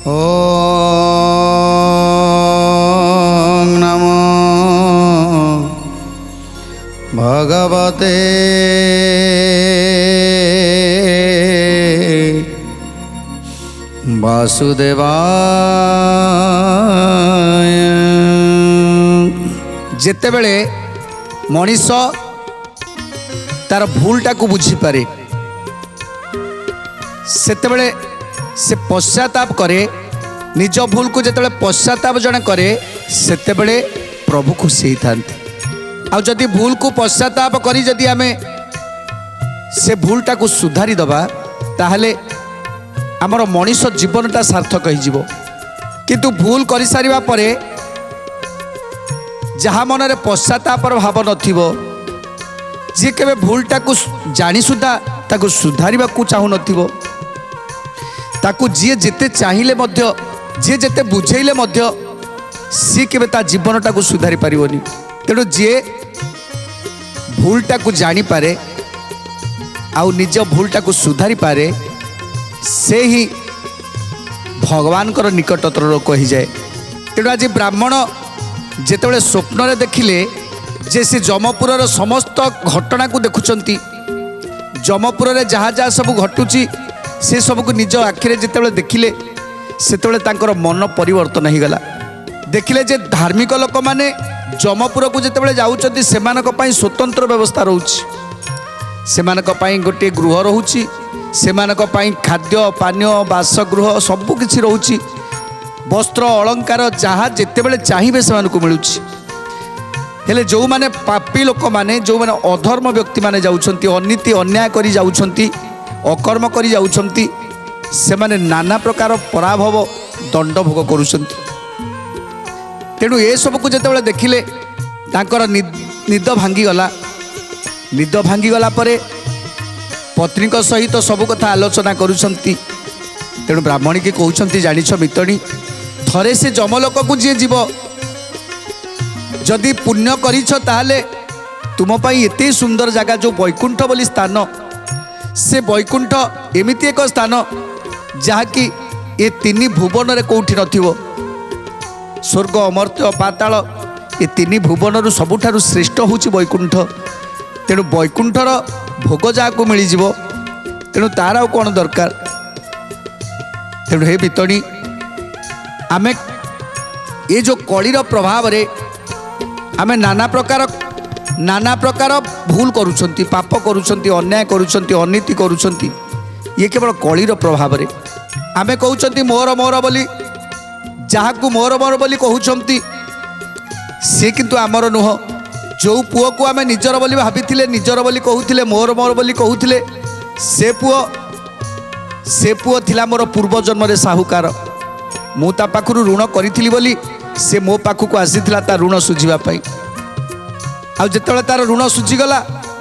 ओम नमो भगवते वासुदेवाय। जेतेबेले मनीष तार भूलटा को बुझीपारे सेतेबेले से पश्चाताप करे। निज भूल को जिते पश्चाताप जड़े करे सेतेबेले प्रभु खुशी होता। आ जदि भूल को पश्चाताप करी जदि आमे से भूलटा को सुधारी दबा ताहले आमर मनीष जीवनटा सार्थक हो। किंतु भूल कर सारिबा परे जहाँ मनरे पश्चातापर भाव नथिबो, जी केबे भूलटा को जानी सुधा ताकू सुधारिबा को चाहू नथिबो, ताकू जी जेते चाहिए मध्य जी जेते बुझेइले मध्य सी केबे ता जीवनटा को सुधारी पारिबोनी। तेणु जी भूलटा को जानी पारे आउ निज भूलटा को सुधारी पारे से ही भगवान कर निकटतर लोक हो जाए। तेणु आज ब्राह्मण जेतेबेले स्वप्न देखिले जे से जमपुर समस्त घटना को देखुंट, जमपुर जहाँ जहाँ सब घटुची से सब को निज आखिरे जितेबाला देखिले सेतेबाला तांकर मन परिवर्तन हो गला। देखिले जे धार्मिक लोक माने जमपुर को जितेबाला जाउचंती सेमानक पई स्वतंत्र व्यवस्था रहउची, सेमानक पई गोटे गृह रहउची, सेमानक पई खाद्य पानीय बासगृह सबु किछि रहउची, वस्त्र अलंकार जहाँ जितेबाला चाहिए सेमानकु मिलुची। हेले जो माने पापी लोक माने जो माने अधर्म व्यक्ति माने जाउछंती, अनीति अन्याय करी जाउछंती, अकर्म करी जाउछंती, से माने नाना प्रकार पराभव दंड भोग करुछंती। तेणु ए सब को जेतेबेले देखिले तांकर निद भांगी गला। निद भांगी गला परे पत्नी सहित सब कथा आलोचना करुछंती। तेणु ब्राह्मणी की कहउछंती जानिछ मितणी थरे से जमलोक को जी जीव जदि पुण्य करिछ ताहले तुम पाई एते सुंदर जगह जो वैकुंठ बोली स्थान, से वैकुंठ एमिति एक स्थान जहाँकि ये तीन भुवन रे कोठी नथिवो। स्वर्ग अमर्त्य पाताल ये तीन भुवन सबुठारु श्रेष्ठ होची वैकुंठ। तेणु वैकुंठर भोग जहाँ को मिल जाव, तेणु तार आउ कौन दरकार। तेणु हे बितणी आमे ये जो कलिर प्रभाव रे आमे नाना प्रकार भूल करुछंती, पाप करुछंती, अन्याय करुछंती, अनीति करुछंती। ये केवल कलिर प्रभाव रे आमे कहउछंती मोर मोर बोली, जहाँ को मोर मोर बोली कहउछंती से किंतु आमर नुह। जो पुओ को आमे निजर बोली भाबिथिले, निजर बोली कहउथिले, मोर मोर बोली कहउथिले, से पुओ थिला मोर पूर्व जन्म रे साहुकार। मु ता पाखरु ऋण करिथिली बोली से मो पाखु को आसीथिला ता ऋण सुझिबा पई। आ जेतेबेले तार ऋण सुझिगला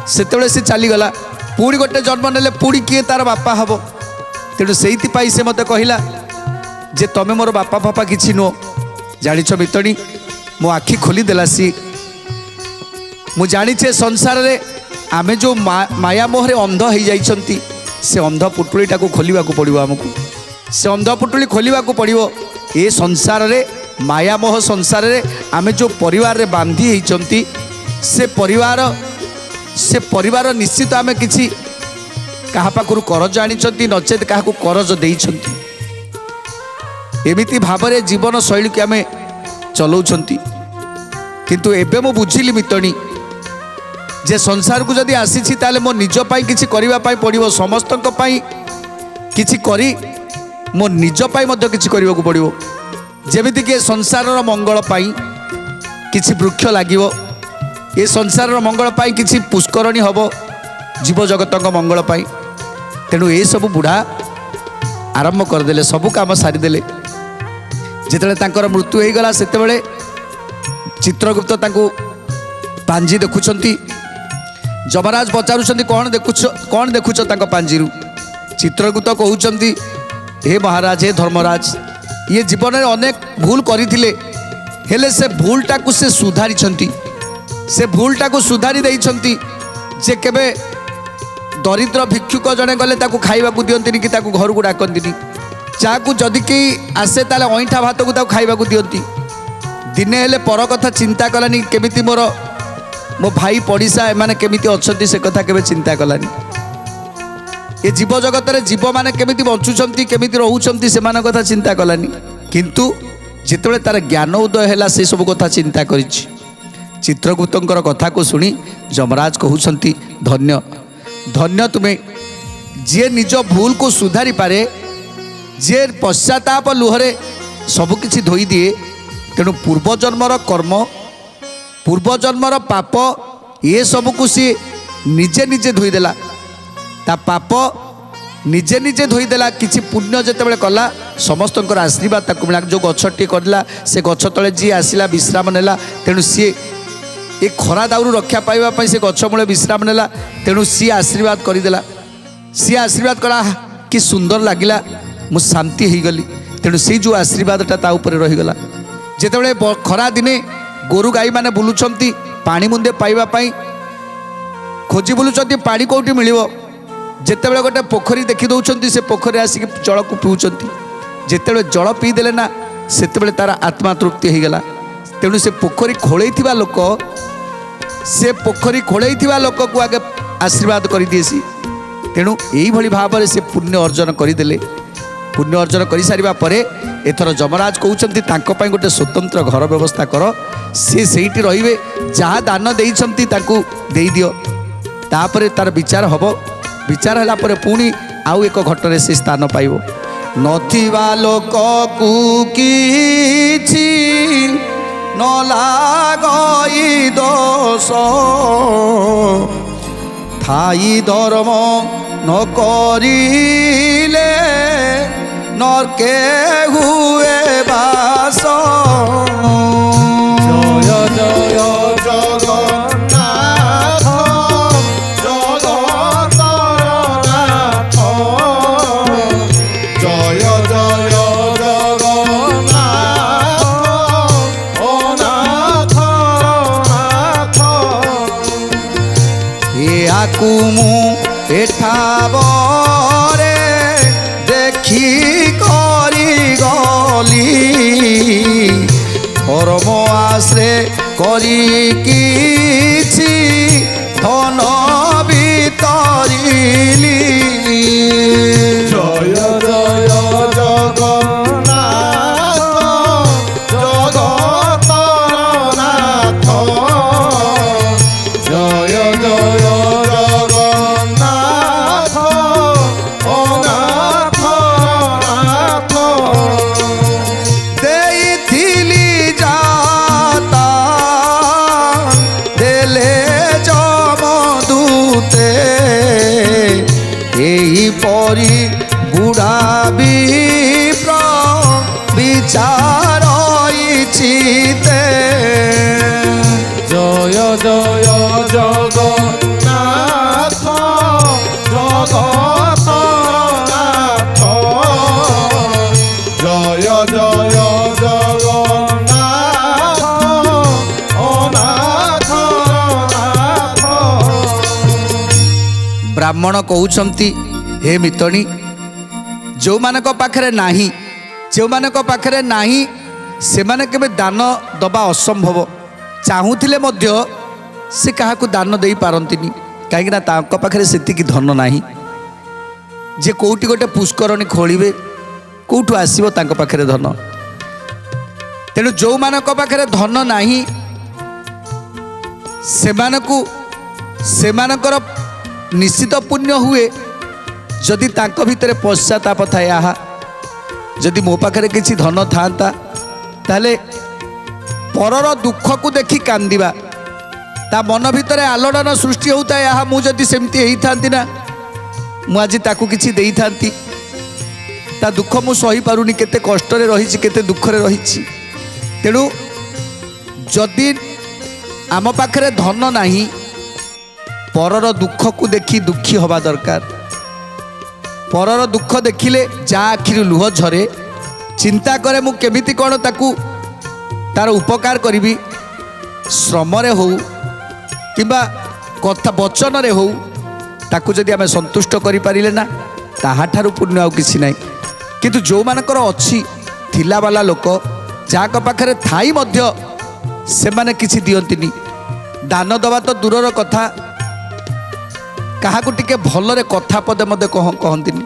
सेतेबेले से चलीगला, पुणी गोटे जन्म नेले पुणी किए तार बापा हब। तेणु से मते कहला जे तमे मोर बापा फापा किछि नो। जानिछ मितणी मो आखि खोली देला सी। मु जानिछे संसार रे आमे जो माया मोहरे अंध हो जाइछंती से अंध पुटुळीटा को खोलिबा को पड़िबो। हमकु से अंध पुटुळी खोलिबा को पड़िबो। ए संसार रे माया मोह संसार रे आमे जो परिवार रे बांधी होइछंती से परिवार निश्चित आमे किछि कहा पाखरु करज आनिछंती, नचेत काहाकु करज देइछंती। एमिति भावरे जीवन शैली के आमे चलाउछंती। किंतु एबे मु बुझिली मितणी जे संसार को जदि आसीछि ताले मो निज पाई किछि करिबा पाई पड़िबो, समस्तक पाई किछि करी मो निज पाई मध्य किछि करिबा को पड़िबो। जेमिति कि संसारर मंगल पाई किछि वृक्ष लागिबो, ए संसारर मंगल पाई किछि पुष्करणी हबो, जीव जगतक मंगल पाई। तेणु ए सब बुढ़ा आरंभ करदेले, सबु काम सारीदेले। जेतेबेले तांकर मृत्यु हो गला सेतेबेले चित्रगुप्त तांको पांजी देखुछंती। जमराज पचारुछंती कौन देखुछ तांको पांजीरु। चित्रगुप्त कहउछंती हे महाराज, हे धर्मराज, ये जीवन में अनेक भूल करथिले, हेले से भूलटा को से सुधारी छंती। से भूलटा को सुधारी देइछंती जे केबे दरिद्र भिक्षुक जने गले ताकू खाइबा को दियंतिनी कि ताकू घर को डाकंतिनी जाकू जदि कि आसे ताले अइठा भात को ताकू खाइबा को दियंती दिने हेले पर कथा चिंता कलानी केमिति मोर मो भाई पड़िशा एमाने केमिति अछंती से कथा केबे चिंता कलानी ये जीव जगत रे जीव माने केमिति बंचुछंती केमिति रहउछंती सेमान कथा चिंता कलानी किंतु जेतेबेले तार ज्ञान उदय हैला से सब कथा चिंता करिछि चित्रगुप्तंकर कथा को सुनी यमराज कहउछंती धन्य धन्य तुम्हें जे निज भूल को सुधारी पारे जे पश्चाताप लुहरे सबकिछि धोई दिए तेणु पूर्वजन्मर कर्म पूर्वजन्मर पाप ये सबको सी निजे निजे धोईदेला ता पाप निजे निजे धोईदेला किछि पुण्य जेतेबेले कला समस्तंकर आशीर्वाद ताकू मिला जो गछटी करला से गछ तले जी आसिला विश्राम नेला तेणु सी ए खरा दाउरू रक्षा पाइबा पई से गछ मूले विश्राम नेला तेणु सी आशीर्वाद करदेला सी आशीर्वाद कला कि सुंदर लागिला मु शांति हो गली तेणु से जो आशीर्वादटा ता ऊपर रहीगला जेतेबेले खरा दिने गोरु गाई माने बुलुछंती पानी मुंदे पाइबा पई खोजी बुलुछंती पानी कोठी मिलिबो जेतेबेले गोटे पोखरी देखि दउछंती से पोखरी आसिक जल को पिउछंती जेतेबेले जल पी देले ना सेतेबेले तार आत्मा तृप्ति हो गला तेणु से पोखरी खोलैथिबा लोक से पोखरी खोलैथिबा लोक को आगे आशीर्वाद कर दिएसी तेणु यही भली भाव से पुण्य अर्जन करदेले पुण्य अर्जन कर सारिबा परे एथर यमराज कहउछंती तांको पई गोटे स्वतंत्र घर व्यवस्था कर से सेठी रहिबे जहाँ दान देइछंती तांको देई दियो तापरे तार विचार हबो विचार हला परे पुणी आउ एक घटरे से स्थान पाइबो नथिबा लोक कु किछि न लागई दोष थाई धर्म न करिले नरके हुए बास जय जय जगन्नाथ जगतरनाथ जय जय जगन्नाथ ओ नाथ नाथ याकू मु एठाबरे देखी करी गली धर्म आश्रे करी किछि धन बितरिली जय जय जगन्नाथ जगतरनाथ जय जय जगन्नाथ ओ नाथ नाथ देइथिली जाता देले जमदूते एही परी बुढ़ा विप्र विचार इचिते जय जय जगन्नाथ जगतरनाथ जय जय जगन्नाथ ओ नाथ नाथ ब्राह्मण कहउछंती हे मितणी जो मानक पाखरे नाही जो मानक पाखरे नाही सेमाने केबे दान दबा असंभव चाहूथिले मध्य से काहाकू दान देई पारंतिनी काहेकि ना तांको पाखरे सेतिकी धन नाही जे कोउटी गोटे पुष्करणी खोलिबे कोउठू आसीबो तांको पाखरे धन तेणु जो मानक पाखरे धन नाही सेमानकू सेमानकर निश्चित पुण्य हुए जदि तांको भितरे पश्चाताप थाए आहा जदि मो पाखरे किछि धन थांता ताले परर दुख को देखि कांदिबा ता मन भितरे आलोड़न सृष्टि होता है मु जदि सेमती हेई थांती ना मु आज ताकू किछि देई थांती ता दुख मु सही पारुनी केते कष्ट रे रहिछि केते दुख रे रहिछि तेणु जदि आम पाखरे धन नाही परर दुख को देखि दुखी हवा दरकार परर दुख देखिले जा आखिर लुह झरे चिंता करे मु केमिति कोन ताकू तार उपकार करिबी श्रमरे हो କିମ୍ବା କଥା ବଚନରେ ହଉ ତାକୁ ଯଦି ଆମେ ସନ୍ତୁଷ୍ଟ କରିପାରିଲେ ନା ତାହାଠାରୁ ପୁଣ୍ୟ ଆଉ କିଛି ନାହିଁ। କିନ୍ତୁ ଯେଉଁମାନଙ୍କର ଅଛି ଥିଲାବାଲା ଲୋକ ଯାହାଙ୍କ ପାଖରେ ଥାଇ ମଧ୍ୟ ସେମାନେ କିଛି ଦିଅନ୍ତିନି, ଦାନ ଦେବା ତ ଦୂରର କଥା, କାହାକୁ ଟିକେ ଭଲରେ କଥା ପଦେ ମଧ୍ୟ କହନ୍ତିନି।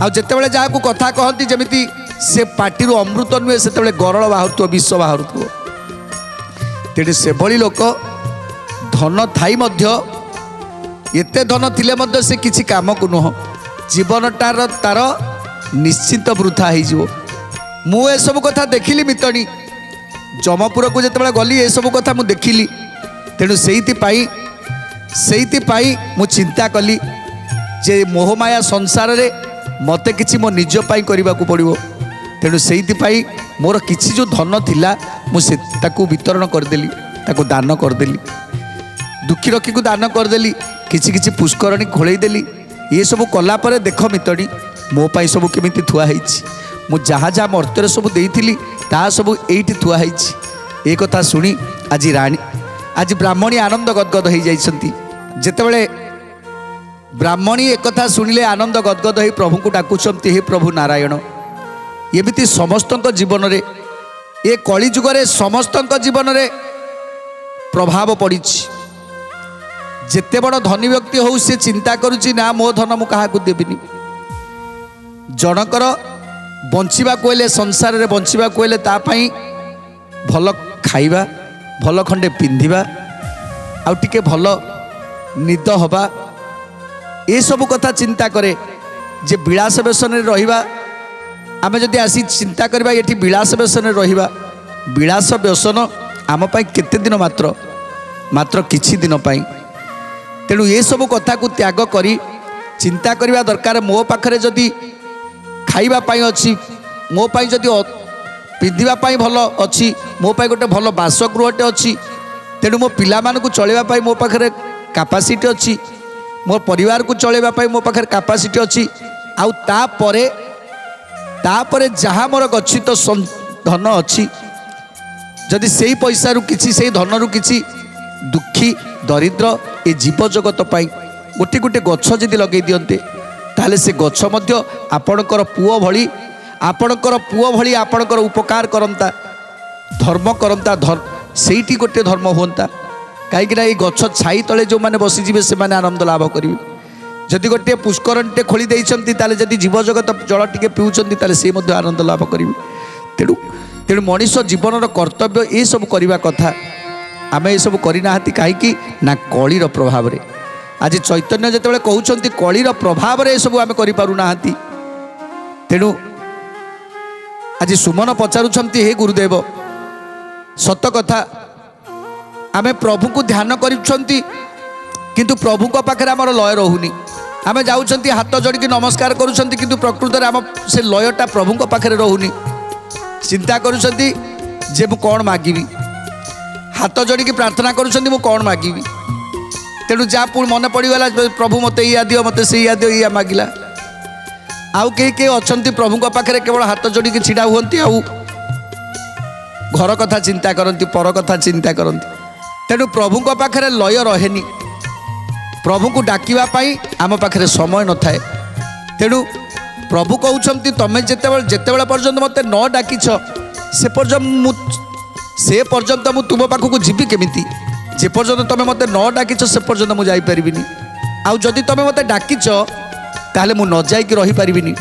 ଆଉ ଯେତେବେଳେ ଯାହାକୁ କଥା କହନ୍ତି ଯେମିତି ସେ ପାଟିରୁ ଅମୃତ ନୁହେଁ, ସେତେବେଳେ ଗରଳ ବାହାରୁଥିବ, ବିଷ ବାହାରୁଥିବ। ତେଣୁ ସେଭଳି ଲୋକ ଧନ ଥାଇ ମଧ୍ୟ, ଏତେ ଧନ ଥିଲେ ମଧ୍ୟ ସେ କିଛି କାମକୁ ନୁହଁ, ଜୀବନଟାର ତାର ନିଶ୍ଚିନ୍ତ ବୃଥା ହେଇଯିବ। ମୁଁ ଏସବୁ କଥା ଦେଖିଲି ମିତଣୀ, ଯମପୁରକୁ ଯେତେବେଳେ ଗଲି ଏସବୁ କଥା ମୁଁ ଦେଖିଲି। ତେଣୁ ସେଇଥିପାଇଁ ମୁଁ ଚିନ୍ତା କଲି ଯେ ମୋହମାୟା ସଂସାରରେ ମୋତେ କିଛି ମୋ ନିଜ ପାଇଁ କରିବାକୁ ପଡ଼ିବ। ତେଣୁ ସେଇଥିପାଇଁ ମୋର କିଛି ଯେଉଁ ଧନ ଥିଲା ମୁଁ ତାକୁ ବିତରଣ କରିଦେଲି, ତାକୁ ଦାନ କରିଦେଲି, ଦୁଃଖୀ ରକ୍ଷୀକୁ ଦାନ କରିଦେଲି, କିଛି କିଛି ପୁଷ୍କରଣୀ ଖୋଳେଇଦେଲି। ଏସବୁ କଲା ପରେ ଦେଖ ମିତଣୀ ମୋ ପାଇଁ ସବୁ କେମିତି ଥୁଆ ହେଇଛି। ମୁଁ ଯାହା ଯାହା ମର୍ତ୍ତ୍ୟରେ ସବୁ ଦେଇଥିଲି ତାହା ସବୁ ଏଇଠି ଥୁଆ ହେଇଛି। ଏ କଥା ଶୁଣି ଆଜି ବ୍ରାହ୍ମଣୀ ଆନନ୍ଦ ଗଦଗଦ ହେଇଯାଇଛନ୍ତି। ଯେତେବେଳେ ବ୍ରାହ୍ମଣୀ ଏକଥା ଶୁଣିଲେ ଆନନ୍ଦ ଗଦଗଦ ହେଇ ପ୍ରଭୁଙ୍କୁ ଡାକୁଛନ୍ତି, ହେ ପ୍ରଭୁ ନାରାୟଣ। ଏମିତି ସମସ୍ତଙ୍କ ଜୀବନରେ, ଏ କଳିଯୁଗରେ ସମସ୍ତଙ୍କ ଜୀବନରେ ପ୍ରଭାବ ପଡ଼ିଛି। ଯେତେ ବଡ଼ ଧନୀ ବ୍ୟକ୍ତି ହଉ ସେ ଚିନ୍ତା କରୁଛି ନା ମୋ ଧନ ମୁଁ କାହାକୁ ଦେବିନି। ଜଣଙ୍କର ବଞ୍ଚିବାକୁ ହେଲେ, ସଂସାରରେ ବଞ୍ଚିବାକୁ ହେଲେ ତା ପାଇଁ ଭଲ ଖାଇବା, ଭଲ ଖଣ୍ଡେ ପିନ୍ଧିବା, ଆଉ ଟିକେ ଭଲ ନିଦ ହେବା, ଏସବୁ କଥା ଚିନ୍ତା କରେ। ଯେ ବିଳାସ ବ୍ୟସନରେ ରହିବା, ଆମେ ଯଦି ଆସି ଚିନ୍ତା କରିବା ଏଠି ବିଳାସ ବ୍ୟସନରେ ରହିବା, ବିଳାସ ବ୍ୟସନ ଆମ ପାଇଁ କେତେ ଦିନ, ମାତ୍ର କିଛି ଦିନ ପାଇଁ। ତେଣୁ ଏସବୁ କଥାକୁ ତ୍ୟାଗ କରି ଚିନ୍ତା କରିବା ଦରକାର। ମୋ ପାଖରେ ଯଦି ଖାଇବା ପାଇଁ ଅଛି, ମୋ ପାଇଁ ଯଦି ପିନ୍ଧିବା ପାଇଁ ଭଲ ଅଛି, ମୋ ପାଇଁ ଗୋଟେ ଭଲ ବାସଗୃହଟେ ଅଛି, ତେଣୁ ମୋ ପିଲାମାନଙ୍କୁ ଚଳାଇବା ପାଇଁ ମୋ ପାଖରେ କାପାସିଟି ଅଛି, ମୋ ପରିବାରକୁ ଚଳାଇବା ପାଇଁ ମୋ ପାଖରେ କାପାସିଟି ଅଛି। ଆଉ ତାପରେ ଯାହା ମୋର ଗଚ୍ଛିତ ଧନ ଅଛି, ଯଦି ସେଇ ପଇସାରୁ କିଛି, ସେଇ ଧନରୁ କିଛି ଦୁଃଖୀ ଦରିଦ୍ର ଏ ଜୀବଜଗତ ପାଇଁ ଗୋଟେ ଗୋଟେ ଗଛ ଯଦି ଲଗାଇ ଦିଅନ୍ତେ, ତାହେଲେ ସେ ଗଛ ମଧ୍ୟ ଆପଣଙ୍କର ପୁଅ ଭଳି ଆପଣଙ୍କର ଉପକାର କରନ୍ତା, ଧର୍ମ କରନ୍ତା। ସେଇଠି ଗୋଟିଏ ଧର୍ମ ହୁଅନ୍ତା। କାହିଁକିନା ଏଇ ଗଛ ଛାଇ ତଳେ ଯେଉଁମାନେ ବସିଯିବେ ସେମାନେ ଆନନ୍ଦ ଲାଭ କରିବେ। ଯଦି ଗୋଟିଏ ପୁଷ୍କରଣୀଟେ ଖୋଳି ଦେଇଛନ୍ତି, ତାହେଲେ ଯଦି ଜୀବଜଗତ ଜଳ ଟିକେ ପିଉଛନ୍ତି, ତାହେଲେ ସେ ମଧ୍ୟ ଆନନ୍ଦ ଲାଭ କରିବେ। ତେଣୁ ମଣିଷ ଜୀବନର କର୍ତ୍ତବ୍ୟ ଏସବୁ କରିବା କଥା। ଆମେ ଏସବୁ କରିନାହାନ୍ତି କାହିଁକି ନା କଳିର ପ୍ରଭାବରେ। ଆଜି ଚୈତନ୍ୟ ଯେତେବେଳେ କହୁଛନ୍ତି କଳିର ପ୍ରଭାବରେ ଏସବୁ ଆମେ କରିପାରୁନାହାନ୍ତି। ତେଣୁ ଆଜି ସୁମନ ପଚାରୁଛନ୍ତି, ହେ ଗୁରୁଦେବ, ସତ କଥା ଆମେ ପ୍ରଭୁଙ୍କୁ ଧ୍ୟାନ କରୁଛନ୍ତି, କିନ୍ତୁ ପ୍ରଭୁଙ୍କ ପାଖରେ ଆମର ଲୟ ରହୁନି। ଆମେ ଯାଉଛନ୍ତି ହାତ ଯୋଡ଼ିକି ନମସ୍କାର କରୁଛନ୍ତି, କିନ୍ତୁ ପ୍ରକୃତରେ ଆମ ସେ ଲୟଟା ପ୍ରଭୁଙ୍କ ପାଖରେ ରହୁନି। ଚିନ୍ତା କରୁଛନ୍ତି ଯେ ମୁଁ କ'ଣ ମାଗିବି, ହାତ ଯୋଡ଼ିକି ପ୍ରାର୍ଥନା କରୁଛନ୍ତି ମୁଁ କ'ଣ ମାଗିବି। ତେଣୁ ଯାହା ପୁଣି ମନେ ପଡ଼ିଗଲା, ପ୍ରଭୁ ମୋତେ ଇଆ ଦିଅ, ମୋତେ ସେଇଆ ଦିଅ, ଇଆ ମାଗିଲା। ଆଉ କେହି ଅଛନ୍ତି ପ୍ରଭୁଙ୍କ ପାଖରେ କେବଳ ହାତ ଯୋଡ଼ିକି ଛିଡ଼ା ହୁଅନ୍ତି, ଆଉ ଘର କଥା ଚିନ୍ତା କରନ୍ତି, ପର କଥା ଚିନ୍ତା କରନ୍ତି। ତେଣୁ ପ୍ରଭୁଙ୍କ ପାଖରେ ଲୟ ରହେନି। ପ୍ରଭୁଙ୍କୁ ଡାକିବା ପାଇଁ ଆମ ପାଖରେ ସମୟ ନଥାଏ। ତେଣୁ ପ୍ରଭୁ କହୁଛନ୍ତି, ତମେ ଯେତେବେଳେ ପର୍ଯ୍ୟନ୍ତ ମୋତେ ନ ଡାକିଛ, ସେ ପର୍ଯ୍ୟନ୍ତ ମୁଁ ତୁମ ପାଖକୁ ଯିବି କେମିତି? ଯେ ପର୍ଯ୍ୟନ୍ତ ତମେ ମୋତେ ନ ଡାକିଛ ସେ ପର୍ଯ୍ୟନ୍ତ ମୁଁ ଯାଇପାରିବିନି। ଆଉ ଯଦି ତମେ ମୋତେ ଡାକିଛ ତାହେଲେ ମୁଁ ନ ଯାଇକି ରହିପାରିବିନି।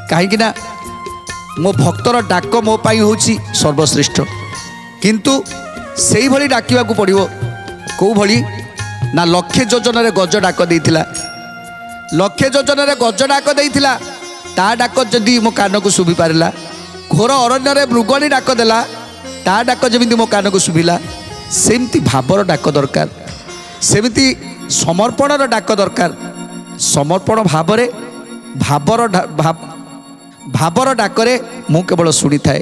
କାହିଁକି ନା ମୋ ଭକ୍ତର ଡାକ ମୋ ପାଇଁ ହେଉଛି ସର୍ବଶ୍ରେଷ୍ଠ। କିନ୍ତୁ ସେଇଭଳି ଡାକିବାକୁ ପଡ଼ିବ। କେଉଁଭଳି ନା ଲକ୍ଷେ ଯୋଜନାରେ ଗଜ ଡାକ ଦେଇଥିଲା। ଲକ୍ଷେ ଯୋଜନାରେ ଗଜ ଡାକ ଦେଇଥିଲା, ତା ଡାକ ଯଦି ମୋ କାନକୁ ଶୁଭି ପାରିଲା। ଘୋର ଅରଣ୍ୟରେ ମୃଗଣୀ ଡାକ ଦେଲା, ତା ଡାକ ଯେମିତି ମୋ କାନକୁ ଶୁଭିଲା। ସେମିତି ଭାବର ଡାକ ଦରକାର, ସେମିତି ସମର୍ପଣର ଡାକ ଦରକାର। ସମର୍ପଣ ଭାବର ଡାକରେ ମୁଁ କେବଳ ଶୁଣିଥାଏ।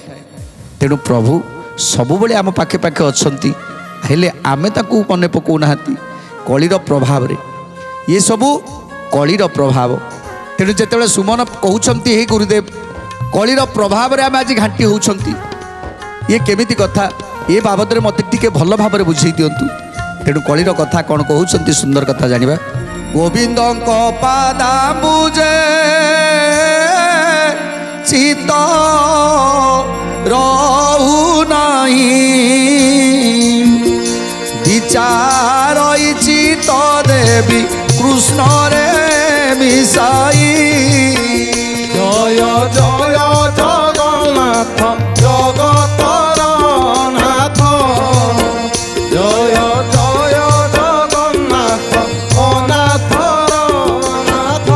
ତେଣୁ ପ୍ରଭୁ ସବୁବେଳେ ଆମ ପାଖେ ଅଛନ୍ତି, ହେଲେ ଆମେ ତାକୁ ମନେ ପକାଉନାହାନ୍ତି। କଳିର ପ୍ରଭାବରେ, ଏସବୁ କଳିର ପ୍ରଭାବ। ତେଣୁ ଯେତେବେଳେ ସୁମନ କହୁଛନ୍ତି, ହେ ଗୁରୁଦେବ, କଳିର ପ୍ରଭାବରେ ଆମେ ଆଜି ଘାଣ୍ଟି ହେଉଛନ୍ତି, ଇଏ କେମିତି କଥା? ଏ ବାବଦରେ ମୋତେ ଟିକେ ଭଲ ଭାବରେ ବୁଝେଇ ଦିଅନ୍ତୁ। तेणु कलिर कथा कौन कहते सुंदर कथा जानिबा। गोविंद पादाबुजे चित रहु नहीं विचार चित देवी कृष्ण रे मिसाई। जय जय जगन्नाथ जगतर नाथ जय जय जगन्नाथ अनाथर नाथ।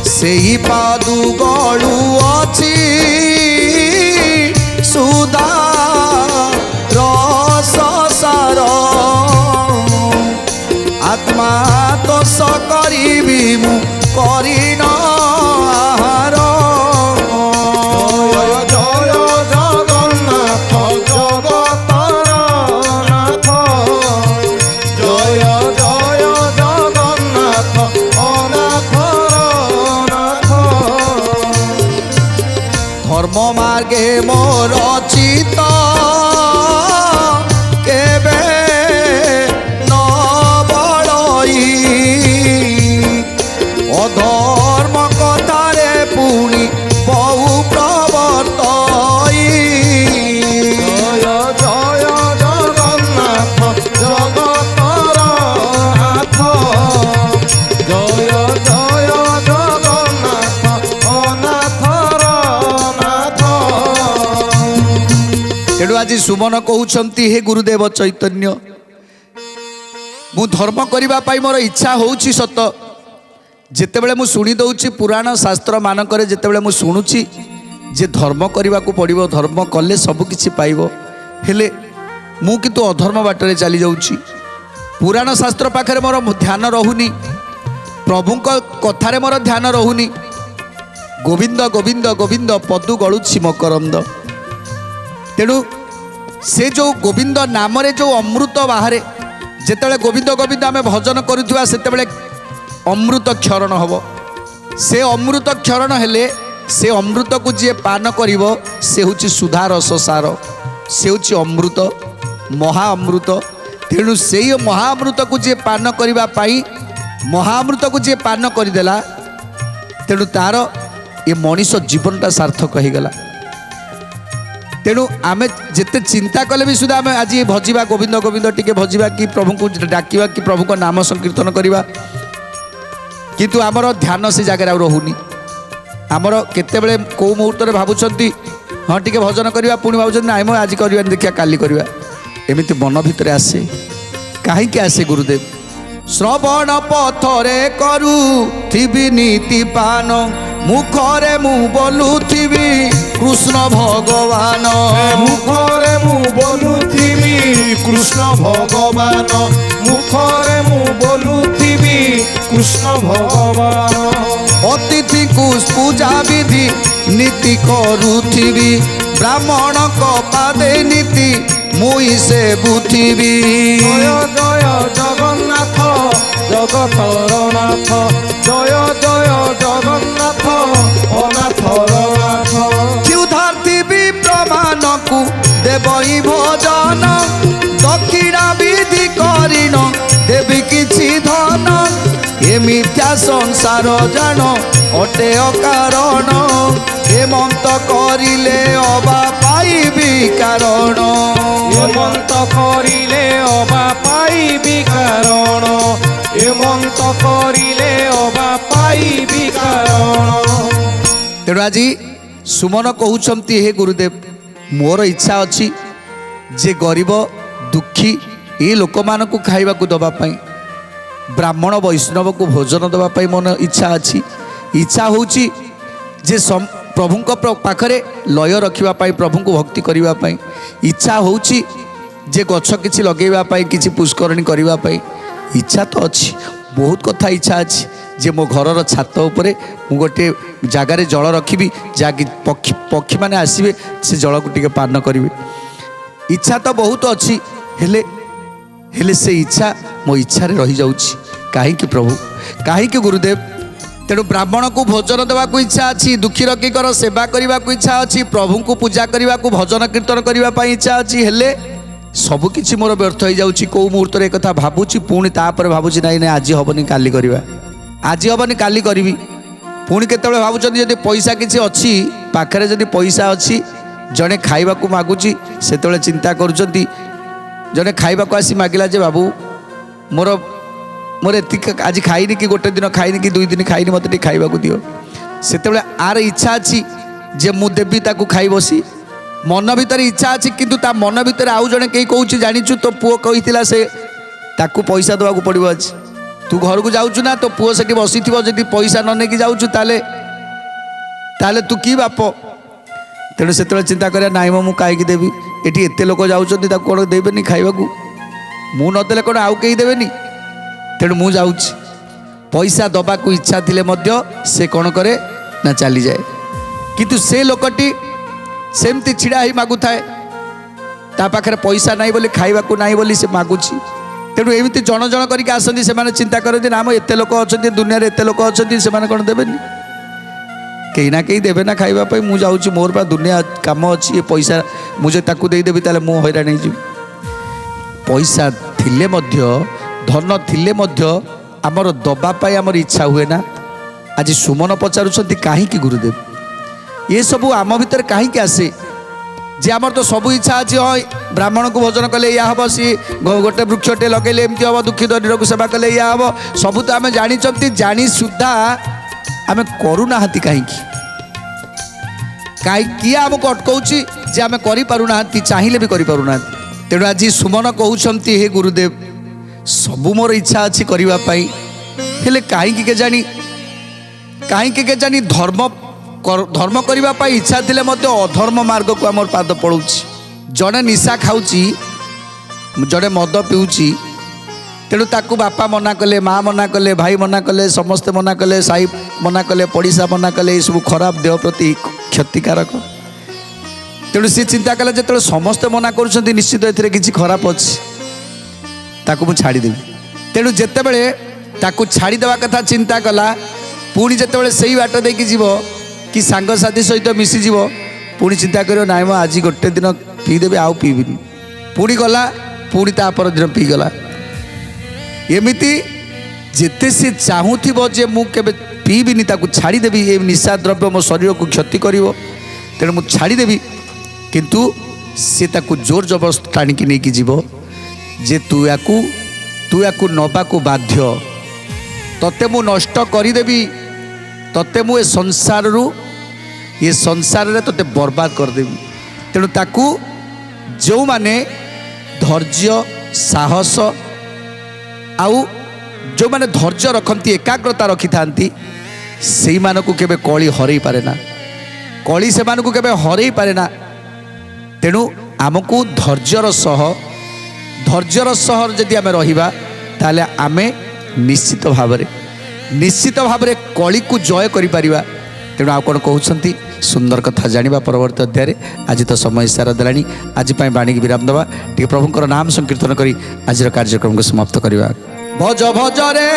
सेही पादु गलु अछि सुधा रस सार आत्मा तो सकरिबी मु करिन आहार। जय जय जगन्नाथ जगतर नाथ जय जय जगन्नाथ अनाथर नाथ। धर्म मार्गे मोर चित केबे न बड़ई अधर्म कथारे पुणी बहु प्रवर्तई। जय जय जगन्नाथ जगतर नाथ जय जय जगन्नाथ अनाथर नाथ। तेणु आज सुमन कहउछंती हे गुरुदेव चैतन्य मु धर्म करिबा पाई मोर इच्छा होउछि सत जेतेबेले मु शुणी दउछि पुराण शास्त्र मानकरे जेतेबेले मु शुणुछि जे धर्म करिबा को पड़िबो धर्म कले सब किछि पाइबो हेले मु किंतु अधर्म बाटरे चली जाउछि। पुराण शास्त्र पाखरे मोर ध्यान रहुनी प्रभुଙ୍କ कथारे मोर ध्यान रहुनी। गोविंद गोविंद गोविंद पदु गळुछि मकरंद। तेणु से जो गोविंद नामरे जो अमृत बाहरे जेतेबेले गोविंद गोविंद आमे भजन करुथुवा सेतेबेले अमृत क्षरण हब। से अमृत क्षरण हेले से अमृत को जी पान करिवो से होछि सुधा रस सार से होछि अमृत महाअमृत। तेणु से महाअमृत को जी पान करिबा पाई महाअमृत को जी पान करिदेला तेणु तार ये मनीष जीवनटा सार्थक हो गला। तेणु आमे जिते चिंता कले भी सुधा आमे आज भजिबा गोविंद गोविंद टिके भजिबा कि प्रभु को डाकिबा कि प्रभु को नाम संकीर्तन करिबा किंतु आमर ध्यान से जगह रहुनी। आमर केतेबेले को मुहूर्त भावुंट हाँ टिके भजन करवा पुणी भावुं ना आज करवा देखिया काली करवा एमती मन भितर आसे कहीं आसे गुरुदेव। श्रवण पथरे करुथिबि नीति पान मुखरे मु बोलुथिबि कृष्ण भगवान। मुखरे मु बोलुथिबि कृष्ण भगवान मुखरे मु बोलुथिबि कृष्ण भगवान। अतिथि को पूजा विधि नीति करुथिबि ब्राह्मण को पादे नीति मुई से बुथिबि। जय जय जगन्नाथ जगतर नाथ जय जय जगन्नाथ अनाथर नाथ। क्षुधार्थिबि प्रमाण को देवई भजन दक्षिणा विधि करिन देवी किछि धन ए मिथ्या संसार जान अटे अकारण हेमंत करिले अबा पाइबि कारण। हेमंत करिले अबा पाइबि कारण हेमंत करिले अबा पाइबि कारण। तेणु आज सुमन कहउछंती हे गुरुदेव मोर इच्छा अछि जे गरीब दुखी ये लोक मानकु खाइबा को दबा पाई ब्राह्मण वैष्णव को भोजन दबा पाई मन इच्छा अछि। इच्छा होउची जे प्रभुଙ୍କ पाखरे लय रखिबा पाई प्रभुଙ୍କୁ भक्ति करिबा पाई इच्छा होउची जे गछ किछि लगेबा पाई किछि पुष्करणी करिबा पाई इच्छा तो अछि बहुत कथा इच्छा अछि जे मो घरर छात उपरे मु गोटे जगार जल रखिबी जहाँकि पक्षी पक्षी मैंने आसवे से जल को टिके पान करेंगे इच्छा तो बहुत अच्छी हेले हेले से इच्छा मो इच्छा रही जाऊँगी कहीं प्रभु कहीं गुरुदेव। तेणु ब्राह्मण को भोजन देवा इच्छा अच्छी दुखी रकीकर सेवा करने को इच्छा अच्छी प्रभु को पूजा करने को भजन कीर्तन करने इच्छा अच्छी हेले सबकिछि मोर व्यर्थ हो जाउछि को मुहूर्त एक कथा भावुछि पुणी तापर भावुछि नाई नाई आज हेनी काली करवा आज हेनी काली करी पुणी केतबेले भावुछन्ति जदि पैसा किछि अछि पाखरे जदि पैसा अछि जड़े खाइबा को मागुछि सेतबेले चिंता करूछन्ति जड़े खाइबा को आसी मागिला जे बाबू मोर मोर एति आज खाइनी कि गोटे दिन खाइनी कि 2 दिन खाइनी मते टी खाइबा को दियो सेतबेले आर इच्छा अछि जे मु देबी ताकू खाइ बसी मन भीतर इच्छा अच्छी किंतु ता मन भीतर आउ जड़े कहीं कौच जाचु तो पुओ कही से ताकू पैसा देवाक पड़ो आज तू घर को जाऊँ ना तो पुओ से बसी जब पैसा न नहीं जाऊँ ताले तू कि बाप तेणु से चिंता कर नाई मु कहीं देवी ये एत लोक जाऊँच कौन देवेनि खाइबा मु नदेले कौन आउ कहीं देवेनि तेणु मु जाऊँ पैसा दबा को इच्छा थिले मध्य से कौन करे ना चली जाए किंतु से लोकटी सेमती छिड़ा ही मागु थाए ता पाखरे पैसा नहीं बोली खाइबा को नहीं बोली से मागुची तेणु एमती जन जन करके आसती से चिंता करती ना एत लोक अच्छा दुनिया एत लोक अच्छा से कौन देवेनि कहीं ना कहीं देवे ना खाइबा मु जाऊँ मोर पा दुनिया काम अच्छी पैसा मुझे ताकू देदेवी ताले मु हैरान हो पैसा थिले मध्य धन थिले मध्य आमर दबा पाई आमर इच्छा हुए ना आज सुमन पचारुछंती काहे कि गुरुदेव ये सबू आम भीतर कहीं आसे जे आमर तो सबू इच्छा अच्छी हाँ ब्राह्मण को भोजन कले या हम सी गोटे वृक्षटे लगे एमती हम दुखी दरिद्र को सेवा कले या हम सबू तो आम जानी जानी सुधा आम करूना कहीं किए आमको अटकाउची जे आम करूना चाहिए भी करूना तेणु आज सुमन कहते हे गुरुदेव सबू मोर इच्छा अच्छी करने हेले कहीं जानी धर्म धर्म करने इच्छा थिले मध्य अधर्म मार्ग को आमर पाद पड़ुछि जड़े निशा खाऊची जड़े मद पिऊची तेणु ताकू बापा मना कले माँ मना कले भाई मना कले समस्ते मना कले साई मना कले पड़िशा मना कले ये सब खराब देह प्रति क्षतिकारक तेणु सी चिंता कला जो समस्ते मना कर निश्चित ए कि खराब अच्छी ताकू मु छाड़देवी तेणु जितेबले ताकू छाड़देवा कथा चिंता कला पुणी जितेबले से बाट देकी जीव कि सांगसाथी सहित मिसीज पुणी चिंता कर ना आज गोटे दिन पीदेवी आउ पीबिनी पुणी गला पुणी ता पर दिन पीगला एमती जिते सी चाहूब जे मु केबे पीबिनी ताकू छाड़देवी ये निशा द्रव्य मो शरीर को क्षति कर तेणु मु छाड़देवी किंतु सी ताकू जोर जबरदस्त टाणिकी नहीं जीव जे तू याकू नबा को बाध्य तते मु नष्ट करदेवी तते मु ये संसार रे तते बर्बाद करदेवी तेणु ताकू जो माने धैर्य साहस आउ जो माने धैर्य रखती एकाग्रता रखि थांती सेई मानकु केबे कली हरई पारे ना कली से मानकु केबे हरई पारे ना तेणु आमको धैर्यर सह जदि आमे रहिबा ताले आमे निश्चित भाव कली को जय करि परिबा तेणु आ कौन कहते सुंदर कथा जाना परवर्त अध्याय आज तो समय सारा देलानी आज बाणी की विराम दवा टे प्रभुंर नाम संकीर्तन करी आज कार्यक्रम को समाप्त करवा भज भज रे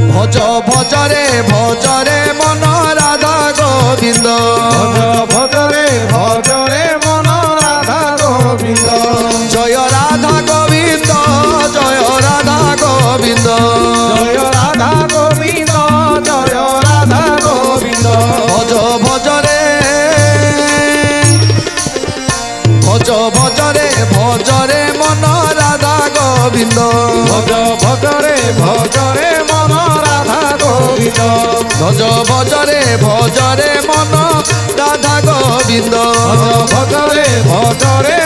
भज भज रे मन राधा गोविंद भज रे मन राधा गोविंद जय राधा गोविंद जय राधा गोविंद जय राधा गोविंद जय राधा गोविंद भज भज रे मन राधा गोविंद भज भज रे मन राधा गोविंद भज भज रे मन राधा गोविंद भज रे